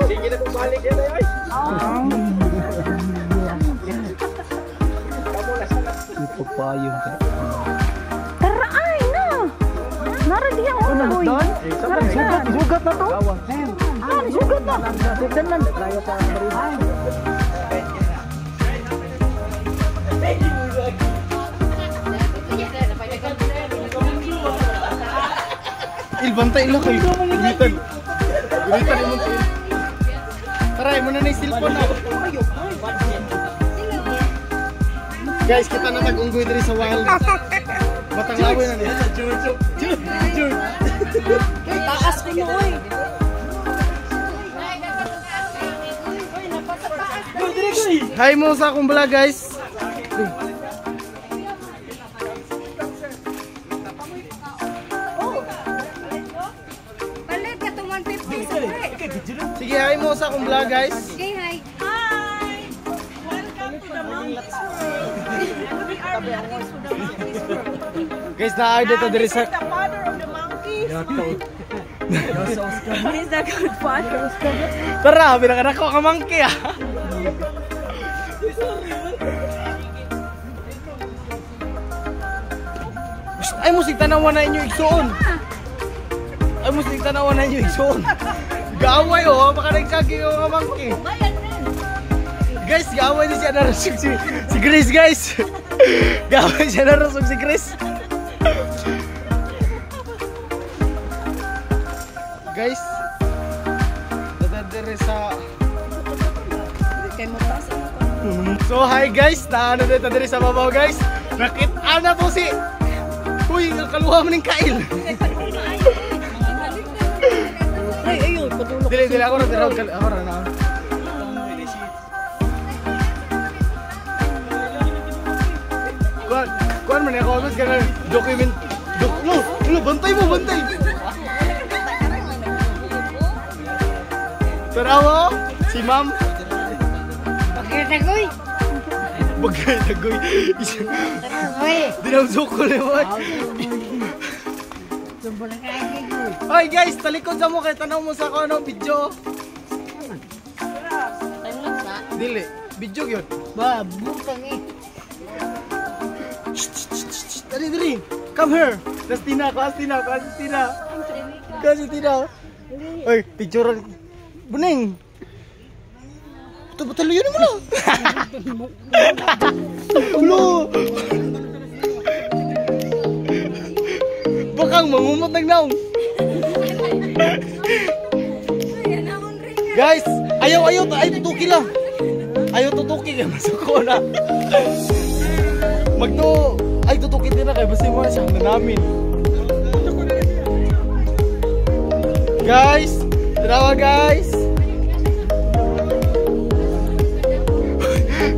Sige na bumalik yan ay. Ipapayong ka. Tara ay na. Nara diya o na boy. Sugat na to. Sugat na. Tignan lang. Layo pa ang marina. Bantay lang kayo. Ulitan. Ulitan mo tayo. Taray mo na na yung cellphone na. Guys, kita na nag-unggoy diri sa wild. Matanglawi na niya. Jur. Taas ko mo oy. Hi mo sa akong vlog guys. Sige, hi mo sa akong vlog guys. Okay, hi. Hi. Welcome to the Monkeys World. We are vlogging to the Monkeys World. Guys, na-ay dito diri sa... The father of the monkeys. He's the good father. Tara, binakanak ko ka monkey ah. Ay, musik tanawan na inyo igsoon. Ay, musik tanawan na inyo igsoon. Gaway oh, baka nagsagi yung mga monkey. Guys, gaway din siya narasog si Grace guys. Gaway siya narasog si Grace. Guys, dadadere sa... So hi guys, naano dito diri sa babaw guys. Nakita na po si... Uy, nakaluha mo ng kail. Dili, ako na. Kuan man ako mas kana document. Lo, bantay mo. Tarawa, si Ma'am. Bagay. Dinamsok ko lewat. Hoy guys, talikod sa mo kay tanaw mo sa ko ano video. Dili, video gyud. Ba, butang eh. Dali. Come here. Justina. Oy, picture. Buning. Betul yun mo na. Ulo. Bakang mangumot ng naong. Guys, ayaw tutuki lang. Ayaw tutuki kaya masuko na. Ay tutuki din na kaya basta mo na siya hanggang namin. Guys, tarawa guys.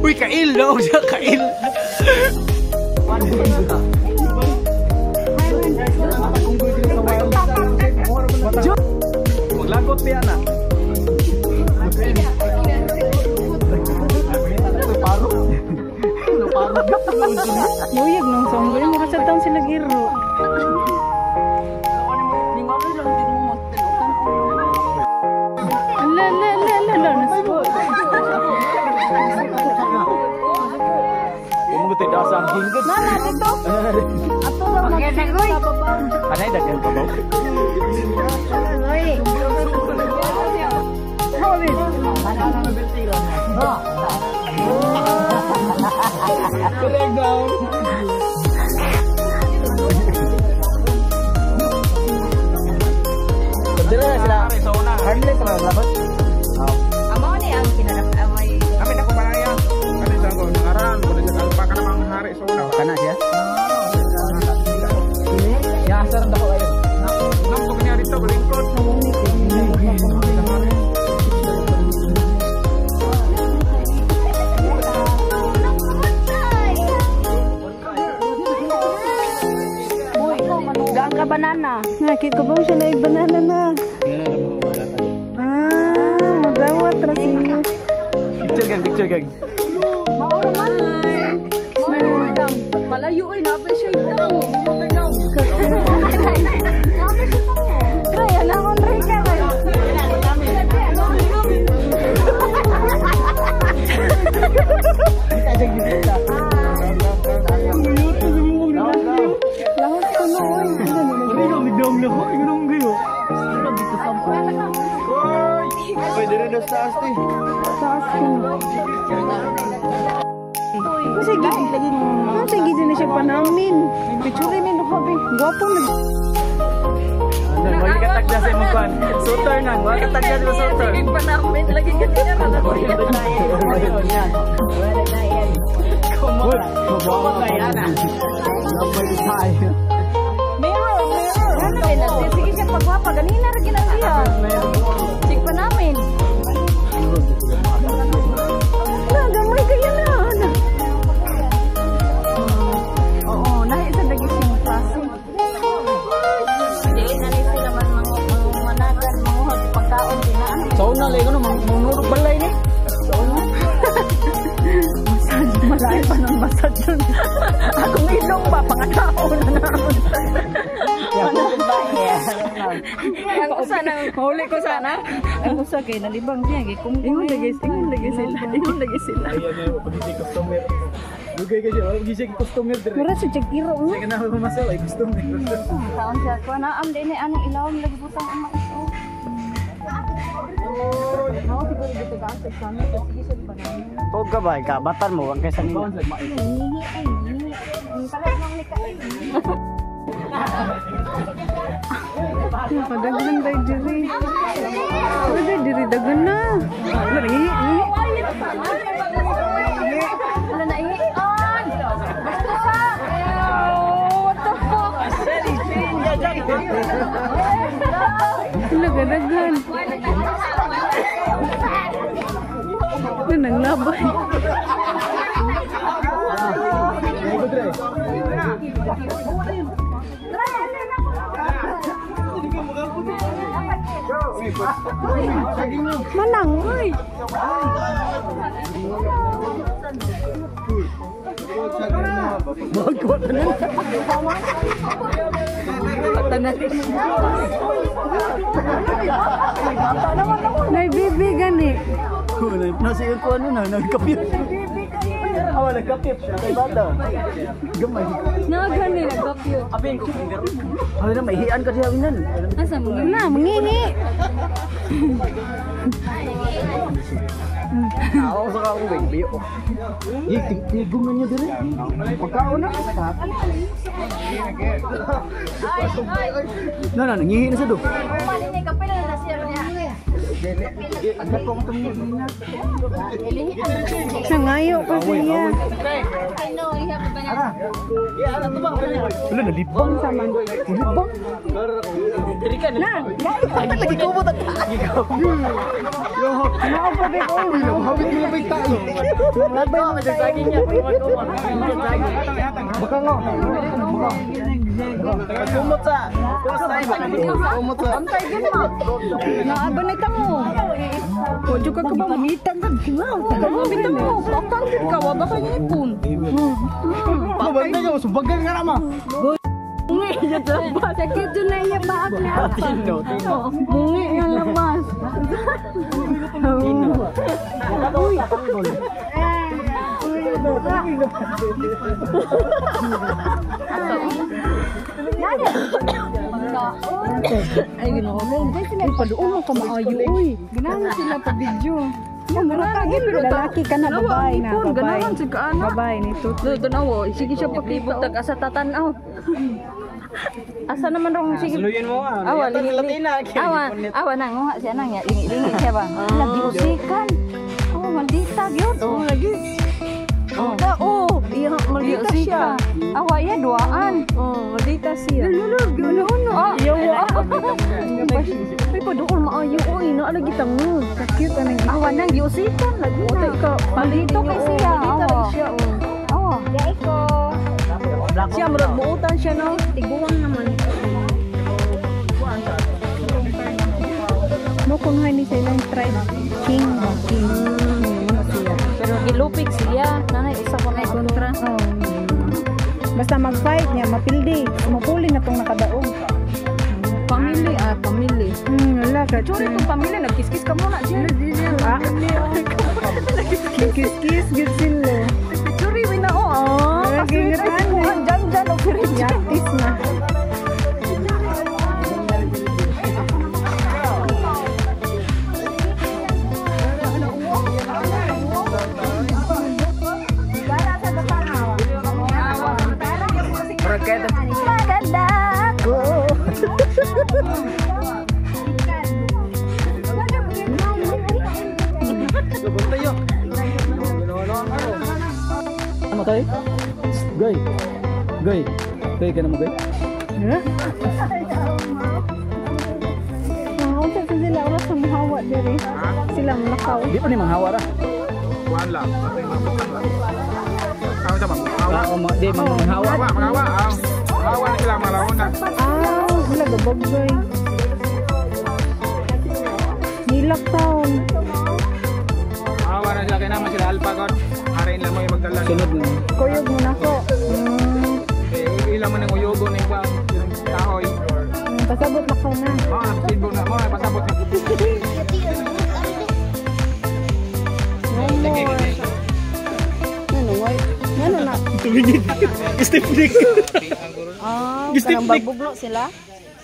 Uy, kail na ako siya, kail. Maglagot niya na. Luyag nung songgoy mo kasi taon sila giro. Tidak sang hingga. Mana dito? Ato lang magsagoy. Anay dagan pa ba? Oy. Hoy. Correct daw. Dira sila sa una. Harmless ra labas. Amo ni ang kinarap-amay. Kami na ko paraya. Kami sa ko ngaran, ko sa kalpa ka namang hari sa una. Kana siya? Ya, asar daw ayo. Nang ko niya dito balingkod. Gaan ka banana. Nakit ko ba siya na banana na? Magawat ra siya. Picture gang. Mauro man. Malayo ay na-appreciate daw. Diyos, taas ti. Kasi gidi na siya pa namin. Picture min no habi. Gwapo na. Wala ka tagda sa imong kwan. Sutor nang, wala ka tagda sa sutor. Sige pa namin lagi ka niya na. Mabawa ka yan ah. Napay tayo. Meron. Ano din natin? Sige siya pagwapa. Ganina rin ginasiya. Sige pa namin. Gamay kaya na. Oo, nahi sa dagis yung pasi. Hindi, nahi sila managan, manguhag, pagkaon, dinaan. Sauna na, lego na, manurog balay ni. Sauna. Malay pa ng masad dun. Akong ilong ba, pangataon na naman. Ang usa na, huli ko sana. Ang usa kay nalibang siya, ingon lagi sila. Pag-isig customer. Lugay ka siya, pag-isig customer dire. Mura sa Jagiro. Sige na ako masal, ay customer. Taon siya, kung naam din ni anong ilawang lagi butang ang maiso. Ako siguro dito ka sa examen, sige siya pa namin. Tog ka ba? Kabatan mo, ang kaysa nila. Hihi. Parang nang nikain. Padagan tayo diri. Pwede diri dagan na. Wala na ihian. Basta sa. What the fuck? Nagadagan. Nanglabay. Manang, oy. Magkot na. Nay bibi gani. Nasa iyo ko ano na, nagkapit. Awa, nagkapit. Kay bata. Gamay. Nagani nagkapyo. Abin ko. Ano na, maihian ka siya winan. Asa mo na mangingi. Ako sa kakong baby. Tigong na niya dire. Pagkaon na. Na, nangihi na siya do. Malinay ka pala na siya niya. Sangayo ko siya. Ano, iha ko ba na? Wala, nalibang sa man. Nalibang? Diri ka na. Lagi ko mo tatagi ko. Nakapabig ko. Habit mo ba tayo? Labay mo magsasagi niya. Baka nga. Kumot sa. Kumot sa. Antay din mo. Naabanay mo. O, juga ka ba mangitan ka? Kawabitan mo. Pakang ka, waba ka ngipon. Pabantay ka mo, subagan ka naman. Mungi yung labas. Sakit dun na iya baak na. Mungi yung labas. Ay, ginoon. Ay, padoon mo ka maayo. Uy, ganahan sila pa video. Marakagi pero lalaki ka na, babae na. Ganahan si Kaana. Babae nito. Doon ako, sige siya pakibutag asa tatanaw. Asa naman rong sige. Suluyin mo nga. Awa, awa na nguha siya nang lingi siya ba. Nagiusikan. Oh, maldita gyud. Oh, lagi. Oh, iya maldita siya. Awa iya duaan. Oh, maldita siya. Lulug, ano. Iyo wa. Ay padukol maayo oy, na lagi tango. Sakit ana gi. Awa nang giusikan lagi. Ka maldito kay siya. Awa. Dai ko. Siya murag buutan siya no. Tiguan naman. No kung hani sila yung tribe king. Pero gilupig siya. Nanay isa pa may kontra. Basta mag-fight niya, mapildi. Mapuli na tong nakadaog. Pamili pamili. Wala ka. Churi tong pamili, nagkiskis ka muna siya. Nagkiskis, good sila. Churi, wina o. Nagkingitan na. Diyan, o pirin. Yatis na. Goy? Goy. Goy. Goy ka na mo, Goy? Unsa sa sila oras sa mahawa diri. Sila nakaw. Di pa ni manghawa ra. Kuan lang. Patay mabutang lang. Kami sama. Di manghawa. Magawa. Magawa na sila malawon na. Wala gabagay. Nilak taon. Magawa na sila kaya naman sila alpa god. Harain lang mo yung magdala. Sunod na. Kuyog mo na ko. Ilang mo ng uyogo na yung kahoy. Pasabot na ko na. Feedback na mo. Pasabot na. Ano na? Tumingin. Stepnik. Karang babuglo sila.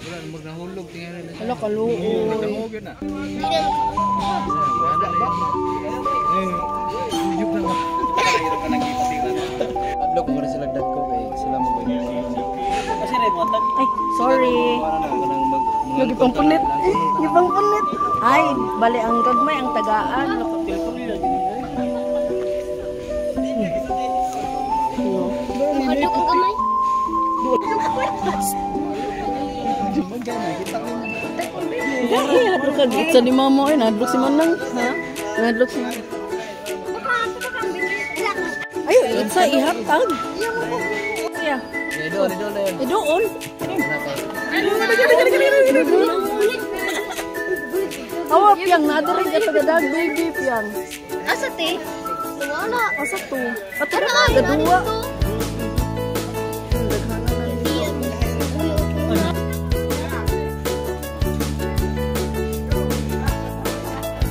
Wala mo na hulog tingnan nila. Wala kaluo. Hulog na. Yuk na. Hirap ka nagtitingnan. Adlok mo rin sila dagko kay sila mo Goy. Kasi rin mo Ay, sorry. Lagi pang punit. Ibang punit. Ay, bali ang gagmay ang tagaan. Ano ka kamay? Nadlok ka gitsa ni mama ay nadlok si Manang. Ha? Nadlok si. Ayo, itsa ihatag. Ya. Idoon. Awa piyang nadarig at tagadag baby piyang. Asa te? Wala. Asa to? Atara na gadua.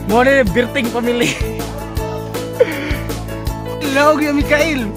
Mo ni birting pamili. Lawag yung Mikael.